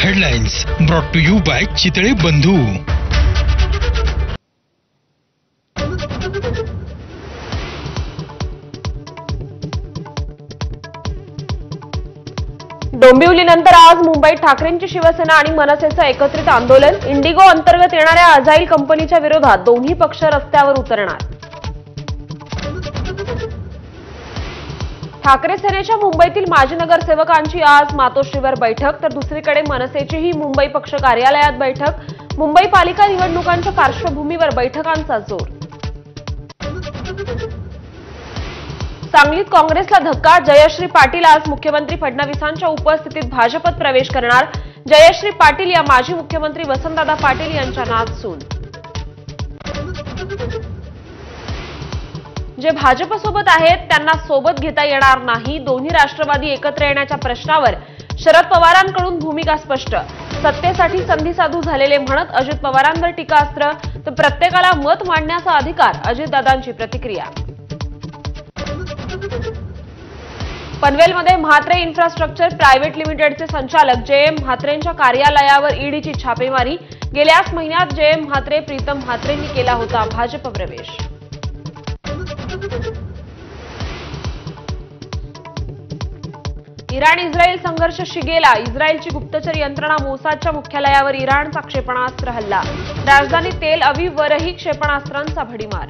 Headlines brought to you by Chitale Bandhu. डोंबिवलीनंतर आज मुंबईत ठाकरेंची शिवसेना आणि मनसेचं एकत्रित आंदोलन। इंडिगो अंतर्गत येणाऱ्या अजाईल कंपनीच्या विरोधात दोन्ही पक्ष रस्त्यावर उतरणार। ठाकरे सेनेच्या मुंबईतील माजी नगरसेवकांची आज मातोश्रीवर बैठक, तर दुसरीकडे मनसेचीही मुंबई पक्ष कार्यालयात बैठक। मुंबई पालिका निवडणुकांच्या पार्श्वभूमीवर बैठकांचा जोर। सांगलीत काँग्रेसला धक्का, जयश्री पाटील आज मुख्यमंत्री फडणवीसांच्या उपस्थितीत भाजपत प्रवेश करणार। जयश्री पाटील या माजी मुख्यमंत्री वसंतदादा पाटील यांच्या नात सून। जे भाजपसोबत आहेत त्यांना सोबत घेता येणार नाही। दोन्ही राष्ट्रवादी एकत्र येण्याच्या प्रश्नावर शरद पवारांकडून भूमिका स्पष्ट। सत्तेसाठी संधी साधू झालेले म्हणत अजित पवारांवर टीकास्त्र, तर प्रत्येकाला मत मांडण्याचा अधिकार, अजितदादांची प्रतिक्रिया। पनवेलमध्ये म्हात्रे इन्फ्रास्ट्रक्चर प्रायव्हेट लिमिटेडचे संचालक जे.एम. म्हात्रेंच्या कार्यालयावर ईडीची छापेमारी। गेल्याच महिन्यात जे.एम. म्हात्रे प्रीतम म्हात्रेंनी केला होता भाजप प्रवेश। इराण इस्रायल संघर्ष शिगेला, इस्रायलची गुप्तचर यंत्रणा मोसादच्या मुख्यालयावर इराणचा क्षेपणास्त्र हल्ला। राजधानी तेल अवीववरही क्षेपणास्त्रांचा भडीमार।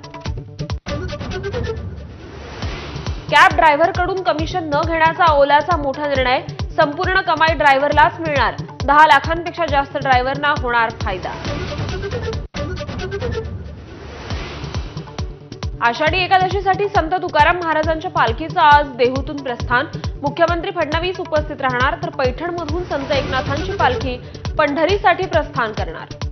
कॅब ड्रायव्हरकडून कमिशन न घेण्याचा ओलाचा मोठा निर्णय, संपूर्ण कमाई ड्रायव्हरलाच मिळणार। 10 लाखांपेक्षा जास्त ड्रायव्हरना होणार फायदा। आषाढी एकादशीसाठी संत तुकाराम महाराजांच्या पालखीचं आज देहूतून प्रस्थान। मुख्यमंत्री फडणवीस उपस्थित राहणार, तर पैठणमधून संत एकनाथांची पालखी पंढरीसाठी प्रस्थान करणार।